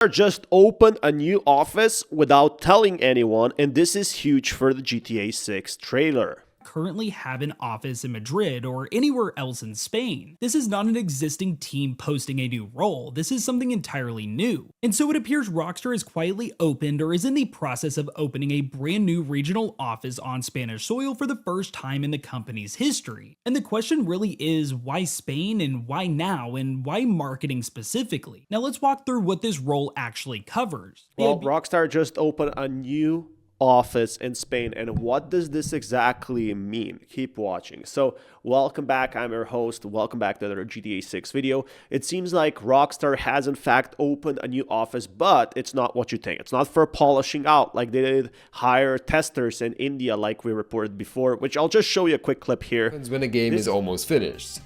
just opened a new office without telling anyone, and this is huge for the GTA 6 trailer. Currently have an office in Madrid or anywhere else in Spain. This is not an existing team posting a new role, this is something entirely new. And so it appears Rockstar has quietly opened or is in the process of opening a brand new regional office on Spanish soil for the first time in the company's history. And the question really is, why Spain and why now and why marketing specifically? Now let's walk through what this role actually covers. Well, Rockstar just opened a new office in Spain, and what does this exactly mean? Keep watching. So welcome back, I'm your host. Welcome back to another GTA 6 video. It seems like Rockstar has in fact opened a new office, but it's not what you think. It's not for polishing out like they did hire testers in India like we reported before, which I'll just show you a quick clip here. When a game is almost finished.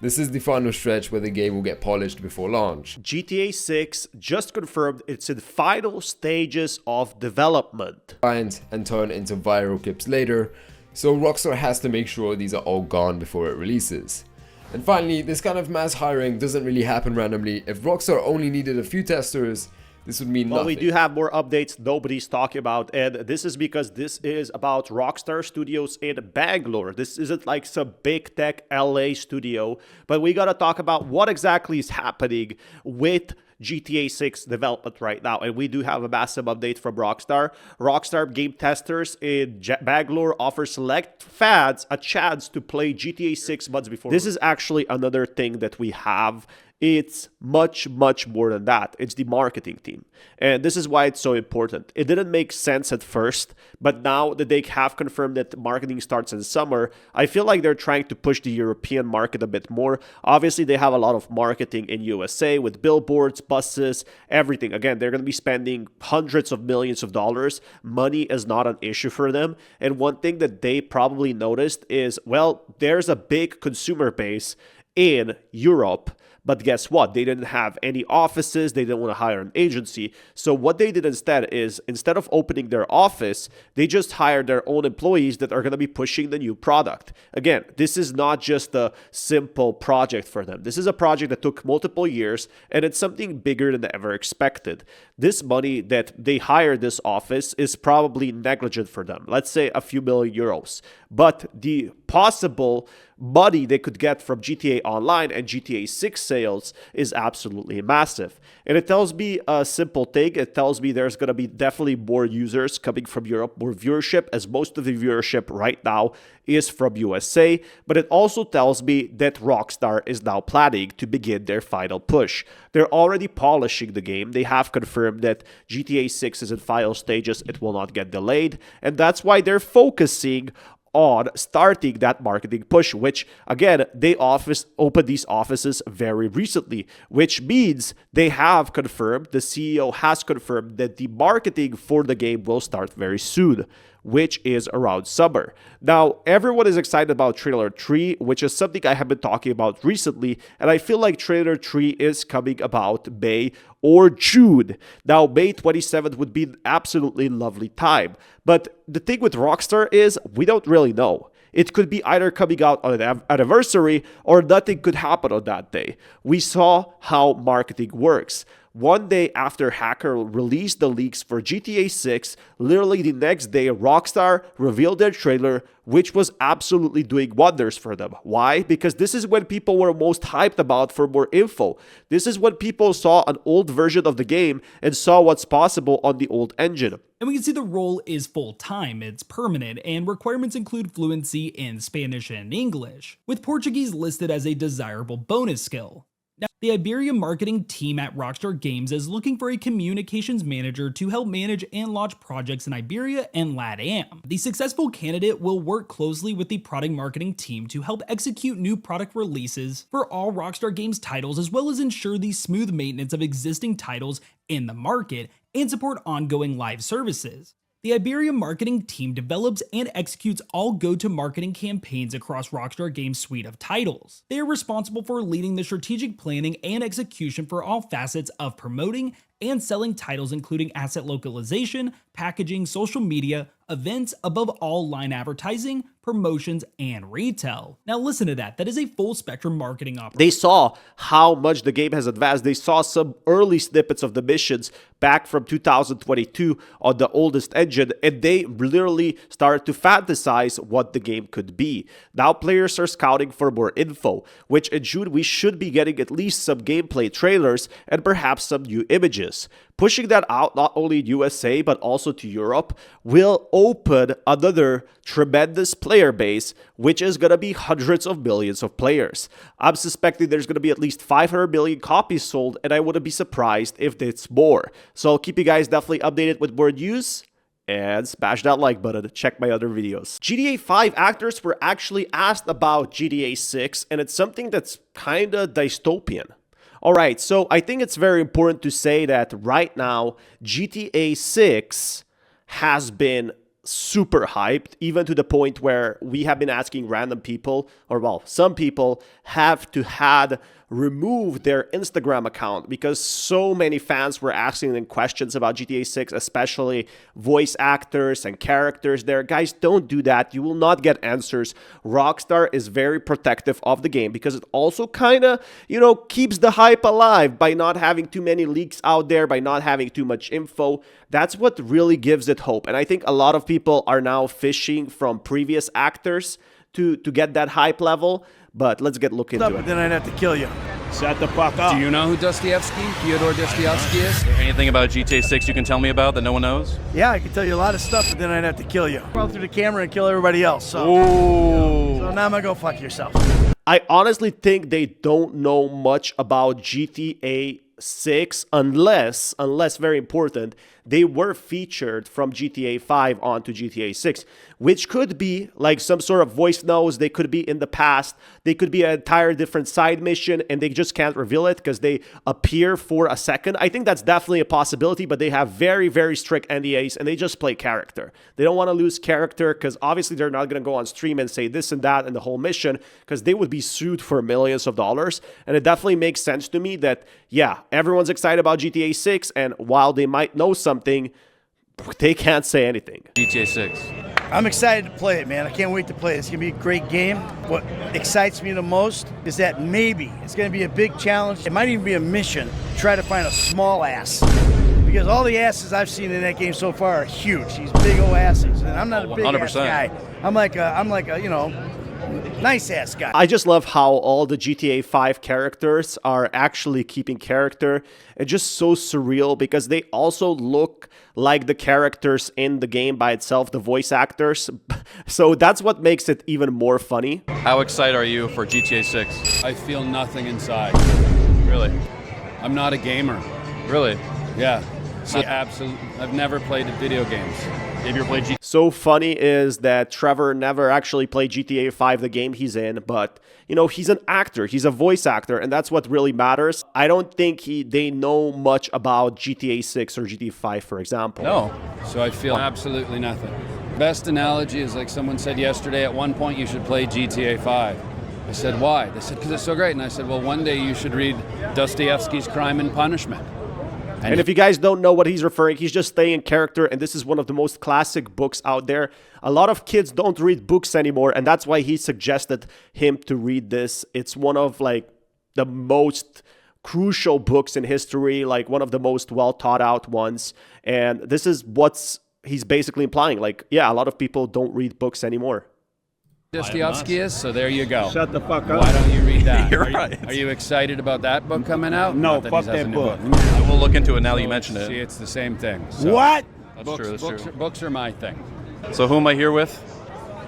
This is the final stretch where the game will get polished before launch. GTA 6 just confirmed it's in final stages of development. And turn into viral clips later, so Rockstar has to make sure these are all gone before it releases. And finally, this kind of mass hiring doesn't really happen randomly. If Rockstar only needed a few testers, this would mean nothing. Well, we do have more updates nobody's talking about, and this is because this is about Rockstar Studios in Bangalore. This isn't like some big tech LA studio, but we gotta talk about what exactly is happening with GTA 6 development right now, and we do have a massive update from Rockstar. Rockstar game testers in Bangalore offer select fans a chance to play GTA 6 months before. This is actually another thing that we have. It's much more than that. It's the marketing team. And this is why it's so important. It didn't make sense at first, but now that they have confirmed that marketing starts in summer, I feel like they're trying to push the European market a bit more. Obviously, they have a lot of marketing in USA with billboards, buses, everything. Again, they're going to be spending hundreds of millions of dollars. Money is not an issue for them. And one thing that they probably noticed is, well, there's a big consumer base in Europe. But guess what? They didn't have any offices. They didn't want to hire an agency. So what they did instead is, instead of opening their office, they just hired their own employees that are going to be pushing the new product. Again, this is not just a simple project for them. This is a project that took multiple years, and it's something bigger than ever expected. This money that they hired this office is probably negligent for them. Let's say a few million euros. But the possible money they could get from GTA Online and GTA 6 sales is absolutely massive. And it tells me a simple thing. It tells me there's going to be definitely more users coming from Europe, more viewership, as most of the viewership right now is from USA. But it also tells me that Rockstar is now planning to begin their final push. They're already polishing the game. They have confirmed that GTA 6 is in final stages. It will not get delayed. And that's why they're focusing on starting that marketing push, which again, they opened these offices very recently, which means they have confirmed, the CEO has confirmed that the marketing for the game will start very soon, which is around summer. Now, everyone is excited about Trailer 3, which is something I have been talking about recently, and I feel like Trailer 3 is coming about May or June. Now, May 27th would be an absolutely lovely time, but the thing with Rockstar is we don't really know. It could be either coming out on an anniversary or nothing could happen on that day. We saw how marketing works. One day after Hacker released the leaks for GTA 6, literally the next day, Rockstar revealed their trailer, which was absolutely doing wonders for them. Why? Because this is when people were most hyped about for more info. This is when people saw an old version of the game and saw what's possible on the old engine. And we can see the role is full-time, it's permanent, and requirements include fluency in Spanish and English, with Portuguese listed as a desirable bonus skill. Now, the Iberia marketing team at Rockstar Games is looking for a communications manager to help manage and launch projects in Iberia and LATAM. The successful candidate will work closely with the product marketing team to help execute new product releases for all Rockstar Games titles, as well as ensure the smooth maintenance of existing titles in the market and support ongoing live services. The Iberia marketing team develops and executes all go-to-marketing campaigns across Rockstar Games' suite of titles. They are responsible for leading the strategic planning and execution for all facets of promoting and selling titles including asset localization, packaging, social media, events, above all line advertising, promotions, and retail. Now listen to that. That is a full spectrum marketing operation. They saw how much the game has advanced. They saw some early snippets of the missions back from 2022 on the oldest engine, and they literally started to fantasize what the game could be. Now players are scouting for more info, which in June we should be getting at least some gameplay trailers and perhaps some new images. Pushing that out not only in USA but also to Europe will open another tremendous player base, which is going to be hundreds of millions of players. I'm suspecting there's going to be at least 500 million copies sold, and I wouldn't be surprised if it's more. So I'll keep you guys definitely updated with more news. And smash that like button, check my other videos. GTA 5 actors were actually asked about GTA 6, and it's something that's kinda dystopian. Alright, so I think it's very important to say that right now, GTA 6 has been super hyped, even to the point where we have been asking random people, or well, some people have to had remove their Instagram account because so many fans were asking them questions about GTA 6, especially voice actors and characters there. Guys, don't do that. You will not get answers. Rockstar is very protective of the game because it also kind of, keeps the hype alive by not having too many leaks out there, by not having too much info. That's what really gives it hope. And I think a lot of people are now fishing from previous actors to get that hype level. But let's look into it. Then I'd have to kill you. Shut the fuck up. Do you know who Fyodor Dostoevsky is? Anything about GTA 6 you can tell me about that no one knows? Yeah, I can tell you a lot of stuff, but then I'd have to kill you. Run through the camera and kill everybody else. So now I'm gonna go fuck yourself. I honestly think they don't know much about GTA 6 unless very important, they were featured from GTA 5 onto GTA 6, which could be like some sort of voice notes. They could be in the past. They could be an entire different side mission and they just can't reveal it because they appear for a second. I think that's definitely a possibility, but they have very, very strict NDAs and they just play character. They don't want to lose character because obviously they're not going to go on stream and say this and that in the whole mission because they would be sued for millions of dollars. And it definitely makes sense to me that, yeah, everyone's excited about GTA 6 and while they might know something, they can't say anything. GTA 6. I'm excited to play it, man. I can't wait to play it. It's going to be a great game. What excites me the most is that maybe it's going to be a big challenge. It might even be a mission to try to find a small ass. Because all the asses I've seen in that game so far are huge. These big old asses. And I'm not a big ass guy. I'm like a nice ass guy. I just love how all the GTA 5 characters are actually keeping character. It's just so surreal because they also look like the characters in the game by itself, the voice actors. So that's what makes it even more funny. How excited are you for GTA 6? I feel nothing inside. Really? I'm not a gamer. Really? Yeah. So absolutely, I've never played video games. Have you ever played GTA? So funny is that Trevor never actually played GTA 5, the game he's in, but, he's an actor. He's a voice actor, and that's what really matters. I don't think they know much about GTA 6 or GTA 5, for example. No. So I feel absolutely nothing. Best analogy is like someone said yesterday, at one point you should play GTA 5. I said, why? They said, because it's so great. And I said, well, one day you should read Dostoevsky's Crime and Punishment. And if you guys don't know what he's referring, he's just staying in character, and this is one of the most classic books out there. A lot of kids don't read books anymore, and that's why he suggested him to read this. It's one of the most crucial books in history, one of the most well thought out ones. And this is what he's basically implying. A lot of people don't read books anymore. Dostoevsky is, so there you go. Shut the fuck up. Why don't you read that? You're right. Are you excited about that book coming out? No, Not fuck he has a that new book. I will look into it now that you mentioned See, it. it's the same thing. So What? That's true, that's true. Books are my thing. So who am I here with?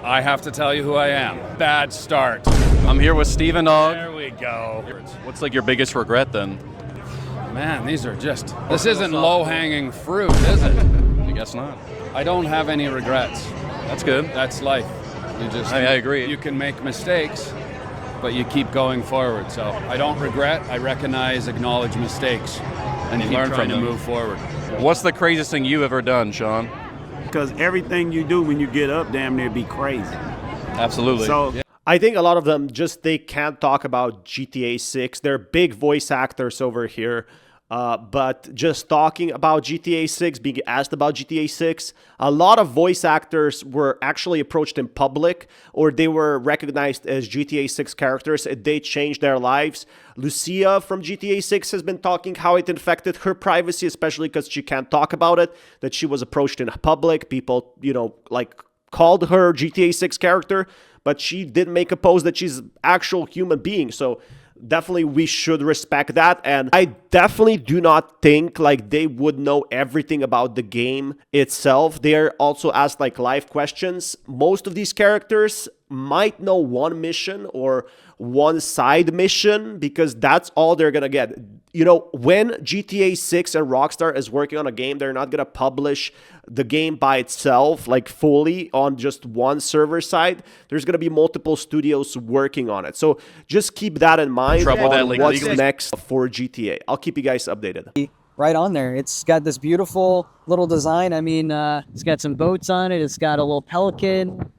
I have to tell you who I am. Bad start. I'm here with Steven Ogg. There we go. What's your biggest regret then? Man, these are just... This isn't low-hanging fruit, is it? I guess not. I don't have any regrets. That's good. That's life. I agree. You can make mistakes, but you keep going forward. So I don't regret. I recognize, acknowledge mistakes, and keep learn trying from to them. move forward. What's the craziest thing you've ever done, Sean? Because everything you do when you get up, damn near be crazy. Absolutely. So I think a lot of them they can't talk about GTA 6. They're big voice actors over here. But just talking about GTA 6, being asked about GTA 6, a lot of voice actors were actually approached in public, or they were recognized as GTA 6 characters, and they changed their lives. Lucia from GTA 6 has been talking how it infected her privacy, especially because she can't talk about it, that she was approached in public. People, like called her GTA 6 character, but she did make a post that she's an actual human being. So definitely we should respect that, and I definitely do not think like they would know everything about the game itself. They are also asked like live questions. Most of these characters might know one mission or one side mission because that's all they're gonna get. When GTA 6 and Rockstar is working on a game, they're not gonna publish the game by itself, like fully on just one server side. There's gonna be multiple studios working on it. So just keep that in mind Trouble that on what's legally. next for GTA. I'll keep you guys updated. Right on there. It's got this beautiful little design. I mean, it's got some boats on it. It's got a little pelican.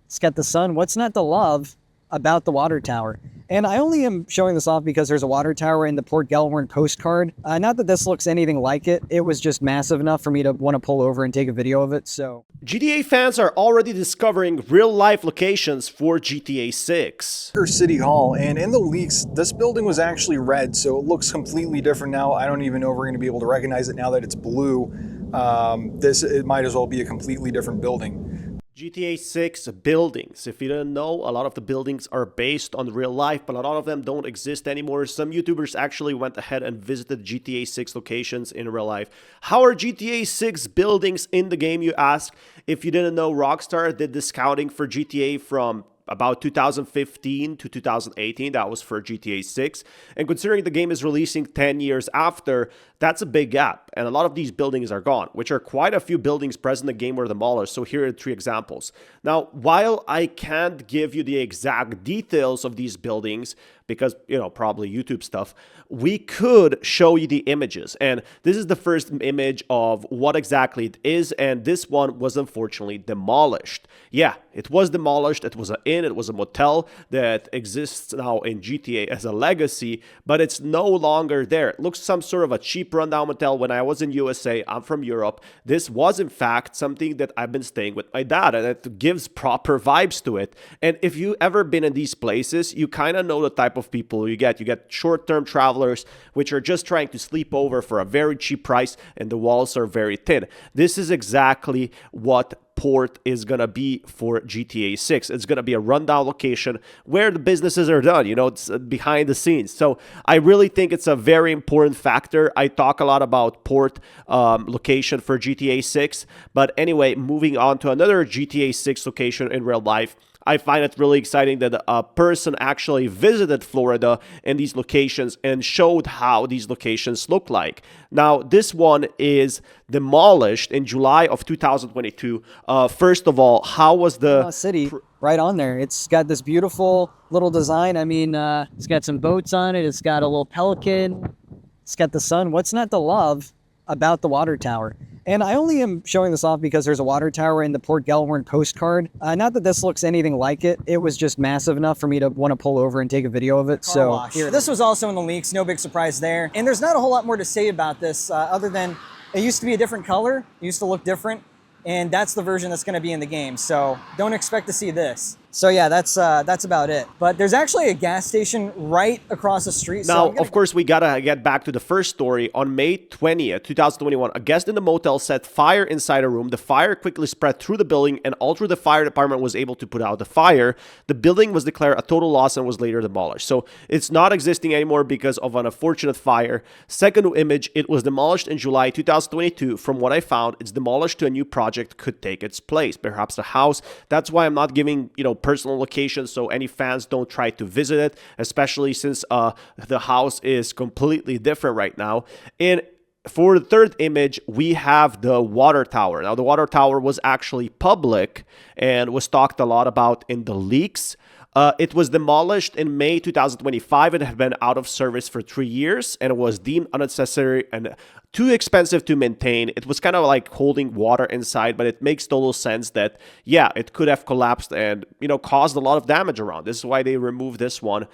It's got the sun. What's not to love about the water tower? And I only am showing this off because there's a water tower in the Port Gellhorn postcard. Not that this looks anything like it. It was just massive enough for me to want to pull over and take a video of it. So GTA fans are already discovering real-life locations for GTA 6. City Hall, and in the leaks, this building was actually red, so it looks completely different now. I don't even know if we're going to be able to recognize it now that it's blue. It might as well be a completely different building. GTA 6 buildings. If you didn't know, a lot of the buildings are based on real life, but a lot of them don't exist anymore. Some YouTubers actually went ahead and visited GTA 6 locations in real life. How are GTA 6 buildings in the game, you ask? If you didn't know, Rockstar did the scouting for GTA from about 2015 to 2018. That was for GTA 6. And considering the game is releasing 10 years after, that's a big gap. And a lot of these buildings are gone, which are quite a few buildings present in the game were demolished. So here are 3 examples. Now, while I can't give you the exact details of these buildings, because, probably YouTube stuff, we could show you the images. And this is the first image of what exactly it is. And this one was unfortunately demolished. Yeah, it was demolished. It was an inn. It was a motel that exists now in GTA as a legacy, but it's no longer there. It looks some sort of a cheap rundown motel. When I was in USA, I'm from Europe. This was in fact something that I've been staying with my dad, and it gives proper vibes to it. And if you ever been in these places, you kind of know the type of people you get. You get short-term travelers, which are just trying to sleep over for a very cheap price, and the walls are very thin. This is exactly what Port is gonna be for GTA 6. It's gonna be a rundown location where the businesses are done. It's behind the scenes. So I really think it's a very important factor. I talk a lot about Port location for GTA 6, but anyway, moving on to another GTA 6 location in real life. I find it really exciting that a person actually visited Florida and these locations and showed how these locations look like. Now, this one is demolished in July of 2022. First of all, how was the city right on there? It's got this beautiful little design. I mean, it's got some boats on it. It's got a little pelican. It's got the sun. What's not to love about the water tower? And I only am showing this off because there's a water tower in the Port Gellhorn postcard. Not that this looks anything like it. It was just massive enough for me to want to pull over and take a video of it. So this was also in the leaks. No big surprise there. And there's not a whole lot more to say about this other than it used to be a different color. It used to look different. And that's the version that's going to be in the game. So don't expect to see this. So yeah, that's about it. But there's actually a gas station right across the street. Now, of course, we gotta get back to the first story. On May 20th, 2021, a guest in the motel set fire inside a room. The fire quickly spread through the building, and although the fire department was able to put out the fire, the building was declared a total loss and was later demolished. So it's not existing anymore because of an unfortunate fire. Second image, it was demolished in July 2022. From what I found, it's demolished to a new project could take its place, perhaps a house. That's why I'm not giving, personal locations, so any fans don't try to visit it, especially since the house is completely different right now. And for the third image, we have the water tower. Now, the water tower was actually public and was talked a lot about in the leaks. It was demolished in May 2025 and had been out of service for 3 years, and it was deemed unnecessary and too expensive to maintain. It was kind of like holding water inside, but it makes total sense that, yeah, it could have collapsed and, caused a lot of damage around. This is why they removed this one.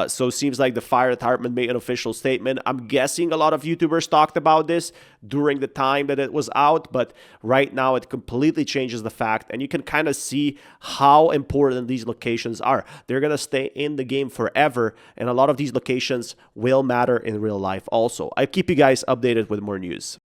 So it seems like the fire department made an official statement. I'm guessing a lot of YouTubers talked about this during the time that it was out, but right now it completely changes the fact, and you can kind of see how important these locations are. They're going to stay in the game forever, and a lot of these locations will matter in real life also. I keep you guys updated with more news.